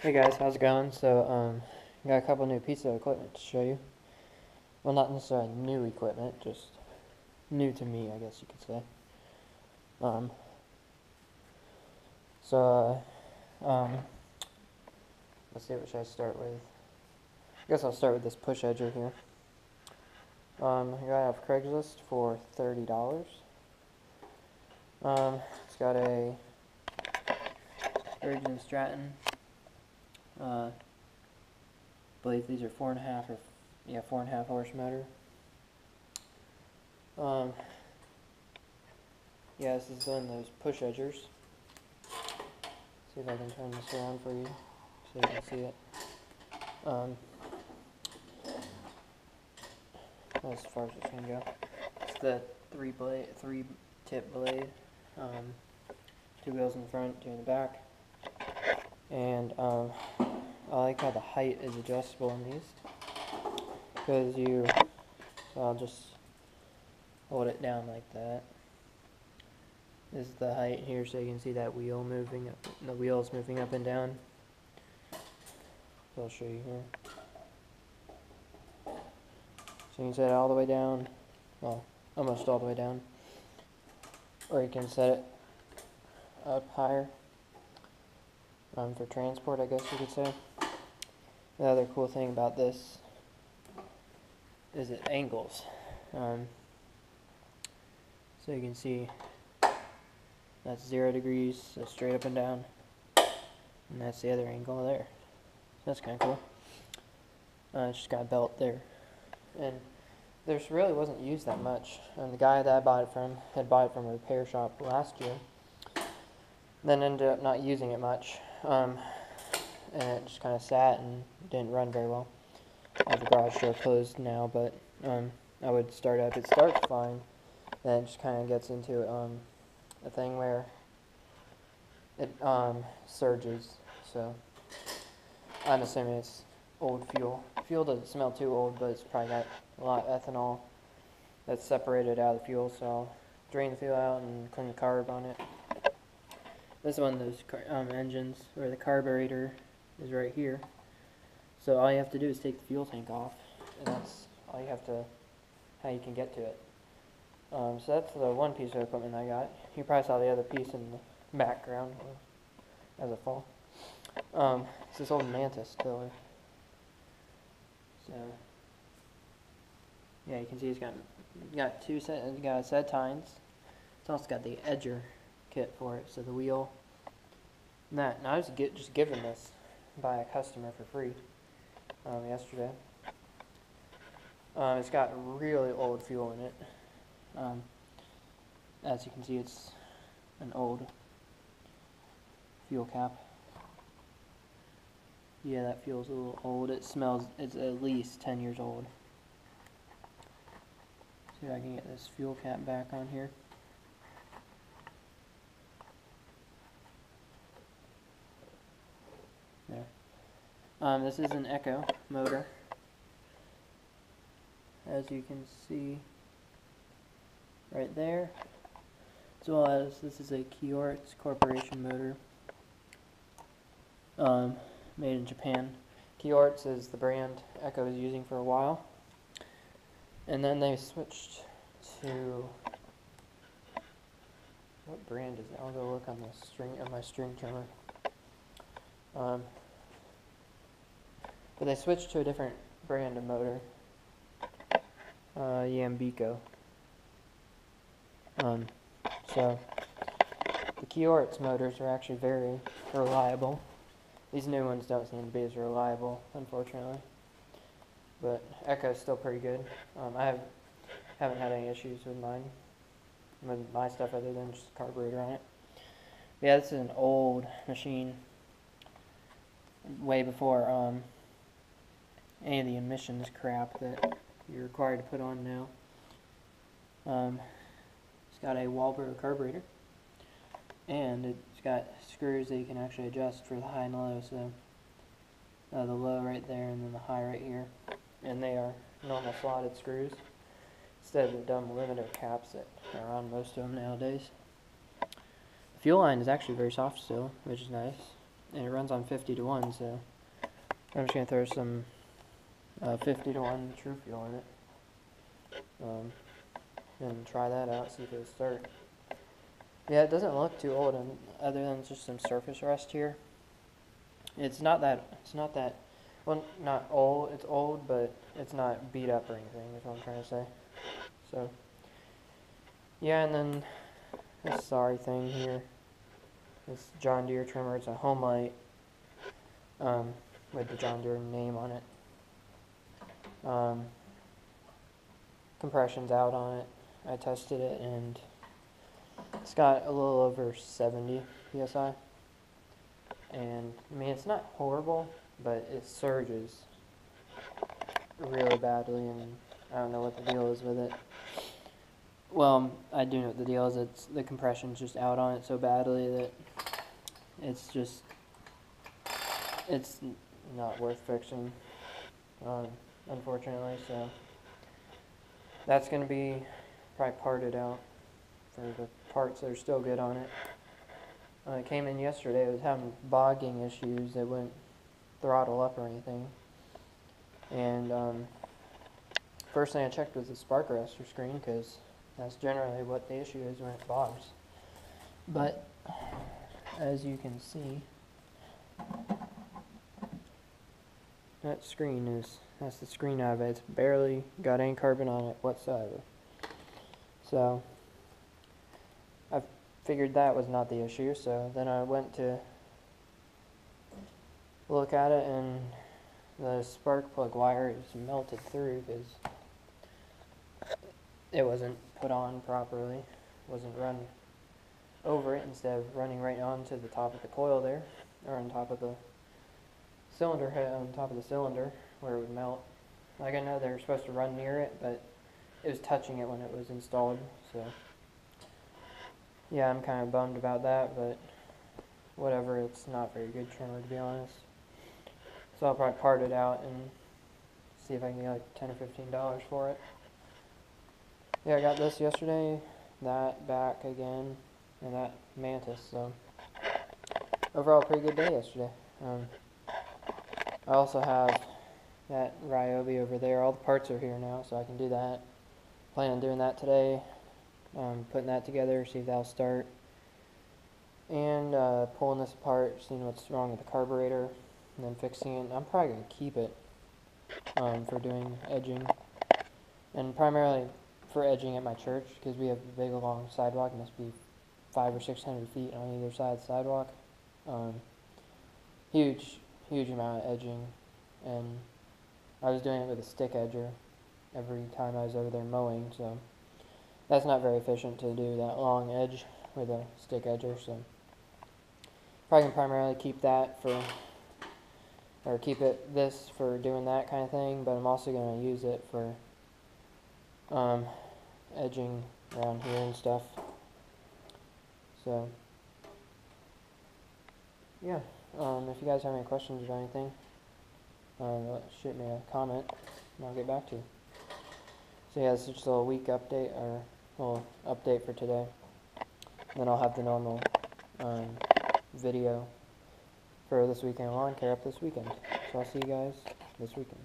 Hey guys, how's it going? Got a couple new pieces of equipment to show you. Well, not necessarily new equipment, just new to me, I guess you could say. Um, so, let's see, what should I start with? I guess I'll start with this push edger here. I got it off Craigslist for $30. It's got a Virgin Stratton. I believe these are 4.5 horse motor. Yeah, this is one of those push edgers. See if I can turn this around for you so you can see it. That's as far as it's gonna go. It's the three tip blade. Two wheels in the front, two in the back. And I like how the height is adjustable in these, because I'll just hold it down like that. This is the height here, so you can see that wheel moving up. The wheel's moving up and down. So I'll show you here. So you can set it all the way down, well, almost all the way down, or you can set it up higher for transport, I guess you could say. The other cool thing about this is it angles. So you can see that's 0 degrees, so straight up and down, and that's the other angle there. So that's kind of cool. It's just got a belt there, and this really wasn't used that much. And the guy that I bought it from had bought it from a repair shop last year, then ended up not using it much, and it just kind of sat and didn't run very well. I have the garage door closed now, but I would start up. It starts fine, then it just kind of gets into a thing where it surges. So I'm assuming it's old fuel. Fuel doesn't smell too old, but it's probably got a lot of ethanol that's separated out of the fuel, so I'll drain the fuel out and clean the carb on it. This is one of those engines where the carburetor is right here. So all you have to do is take the fuel tank off, and that's all you have to, how you can get to it. So that's the one piece of equipment I got. You probably saw the other piece in the background as a fall. It's this old Mantis tiller. So yeah, you can see it's got set tines. It's also got the edger kit for it, so the wheel. And that. And I was just given this by a customer for free yesterday. It's got really old fuel in it. As you can see, it's an old fuel cap. Yeah, that fuel's a little old. It smells, it's at least 10 years old. See if I can get this fuel cap back on here. There. This is an Echo motor. As you can see right there. As well as this is a Carburetor Corporation motor. Made in Japan. Carburetor is the brand Echo was using for a while. And then they switched to, what brand is it? I'll go look on the string of my string trimmer. But they switched to a different brand of motor. Yambico. So the Carburetor motors are actually very reliable. These new ones don't seem to be as reliable, unfortunately. But Echo's still pretty good. I haven't had any issues with my stuff other than just the carburetor on it. But yeah, this is an old machine, way before any of the emissions crap that you're required to put on now. It's got a Walbro carburetor, and it's got screws that you can actually adjust for the high and low. So the low right there, and then the high right here, and they are normal slotted screws instead of the dumb limiter caps that are on most of them nowadays. The fuel line is actually very soft still, which is nice. and it runs on 50 to 1, so I'm just going to throw some 50 to 1 True Fuel in it, and try that out, see if it'll start. Yeah, it doesn't look too old, and other than just some surface rust here. It's not that, well, not old, it's old, but it's not beat up or anything, is what I'm trying to say. So, yeah, and then this sorry thing here, this John Deere trimmer, it's a home light, with the John Deere name on it. Compression's out on it. I tested it, and it's got a little over 70 psi. And I mean, it's not horrible, but it surges really badly, and I don't know what the deal is with it. Well, I do know what the deal is. It's the compression's just out on it so badly that it's not worth fixing, unfortunately. So that's going to be probably parted out for the parts that are still good on it. It came in yesterday. It was having bogging issues. It wouldn't throttle up or anything. And first thing I checked was the spark arrestor screen, because that's generally what the issue is when it bogs. But as you can see, that's the screen of it. It's barely got any carbon on it whatsoever. So I figured that was not the issue, so then I went to look at it, and the spark plug wire is melted through because it wasn't put on properly. It wasn't run over it instead of running right onto the top of the coil there, or on top of the cylinder head, on top of the cylinder where it would melt. Like, I know they were supposed to run near it, but it was touching it when it was installed, so yeah, I'm kind of bummed about that, but whatever. It's not very good trimmer, to be honest. So I'll probably part it out and see if I can get like $10 or $15 for it. Yeah, I got this yesterday, that back again, and that Mantis. So overall, pretty good day yesterday. I also have that Ryobi over there. All the parts are here now, so I can do that. Plan on doing that today. Putting that together, see if that'll start. And pulling this apart, seeing what's wrong with the carburetor, and then fixing it. I'm probably going to keep it for doing edging. And primarily for edging at my church, because we have a big long sidewalk. It must be 500 or 600 feet on either side of the sidewalk. Huge amount of edging, and I was doing it with a stick edger every time I was over there mowing, so that's not very efficient to do that long edge with a stick edger. So probably can primarily keep that this for doing that kind of thing, but I'm also going to use it for edging around here and stuff. So yeah, if you guys have any questions about anything, shoot me a comment and I'll get back to you. So yeah, this is just a little week update, or a little update for today. Then I'll have the normal video for this weekend, lawn care up this weekend. So I'll see you guys this weekend.